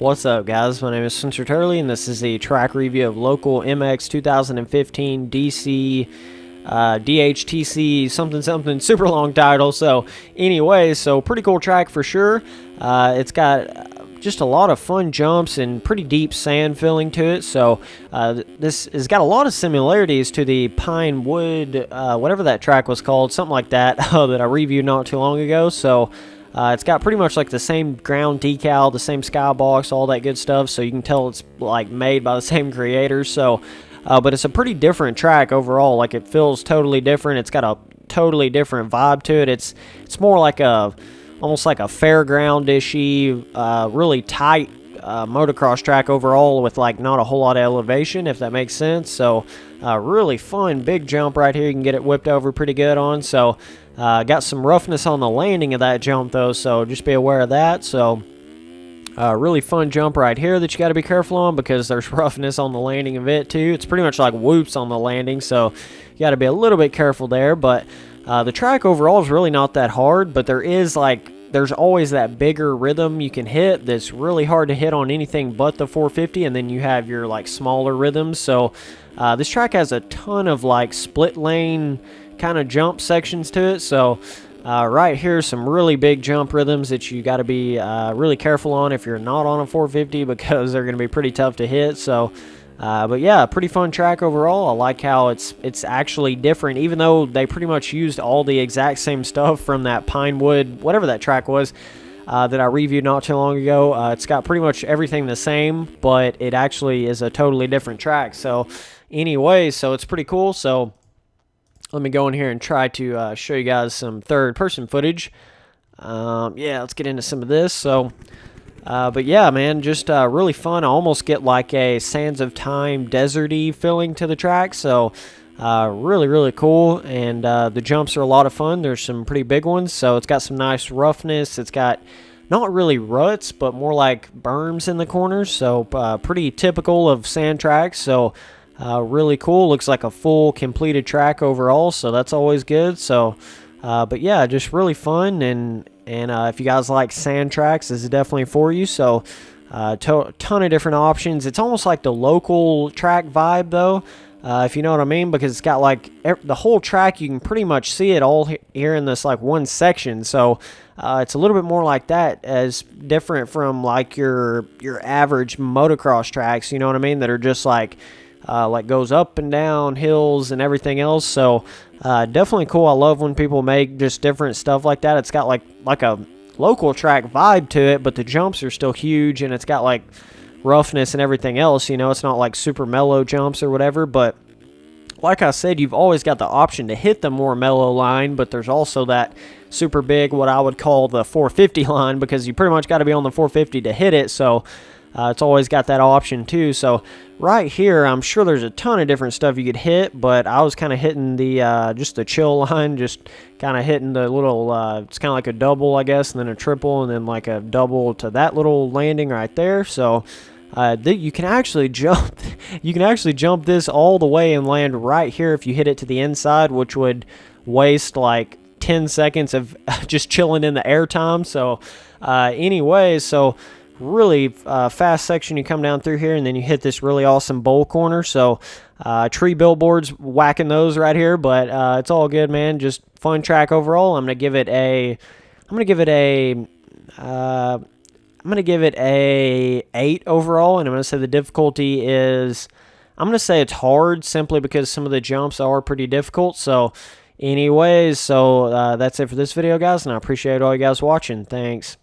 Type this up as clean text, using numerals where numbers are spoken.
What's up, guys? My name is Spencer Turley, and this is the track review of local MX 2015 DC DHTC something, super long title. So anyway, so pretty cool track for sure. It's got just a lot of fun jumps and pretty deep sand filling to it. So this has got a lot of similarities to the Pine Wood, whatever that track was called, something like that, that I reviewed not too long ago. So it's got pretty much like the same ground decal, the same skybox, all that good stuff. So you can tell it's like made by the same creators. So, but it's a pretty different track overall. Like it feels totally different. It's got a totally different vibe to it. It's more like almost like a fairground-ishy, really tight motocross track overall with like not a whole lot of elevation, if that makes sense. So really fun big jump right here. You can get it whipped over pretty good on. So got some roughness on the landing of that jump though, so just be aware of that. So really fun jump right here that you got to be careful on because there's roughness on the landing of it too. It's pretty much like whoops on the landing, so you got to be a little bit careful there. But the track overall is really not that hard, but there's always that bigger rhythm you can hit that's really hard to hit on anything but the 450, and then you have your like smaller rhythms. So this track has a ton of like split lane kind of jump sections to it. So right here, some really big jump rhythms that you got to be really careful on if you're not on a 450 because they're going to be pretty tough to hit. So but yeah, pretty fun track overall. I like how it's actually different, even though they pretty much used all the exact same stuff from that Pinewood, whatever that track was, that I reviewed not too long ago. It's got pretty much everything the same, but it actually is a totally different track. So anyway, so it's pretty cool. So let me go in here and try to show you guys some third-person footage. Yeah, let's get into some of this. So but yeah, man, just really fun. I almost get like a Sands of Time deserty feeling to the track. So really cool. And the jumps are a lot of fun. There's some pretty big ones. So it's got some nice roughness. It's got not really ruts, but more like berms in the corners. So pretty typical of sand tracks. So really cool. Looks like a full completed track overall. So that's always good. So but yeah, just really fun. And if you guys like sand tracks, this is definitely for you. So ton of different options. It's almost like the local track vibe though, if you know what I mean, because it's got like the whole track. You can pretty much see it all here in this like one section. So it's a little bit more like that, as different from like your average motocross tracks, you know what I mean, that are just like goes up and down hills and everything else. So definitely cool. I love when people make just different stuff like that. It's got like a local track vibe to it, but the jumps are still huge, and it's got like roughness and everything else. You know, it's not like super mellow jumps or whatever, but like I said, you've always got the option to hit the more mellow line, but there's also that super big, what I would call the 450 line, because you pretty much got to be on the 450 to hit it. So it's always got that option too. So right here, I'm sure there's a ton of different stuff you could hit, but I was kind of hitting the just the chill line, just kind of hitting the little, it's kind of like a double, I guess, and then a triple, and then like a double to that little landing right there. So you can actually jump, this all the way and land right here if you hit it to the inside, which would waste like 10 seconds of just chilling in the air time. So anyway, so really fast section you come down through here, and then you hit this really awesome bowl corner. So tree billboards, whacking those right here, but it's all good, man. Just fun track overall. I'm gonna give it a 8 overall, and I'm gonna say the difficulty is, I'm gonna say it's hard, simply because some of the jumps are pretty difficult. So anyways, so that's it for this video, guys, and I appreciate all you guys watching. Thanks.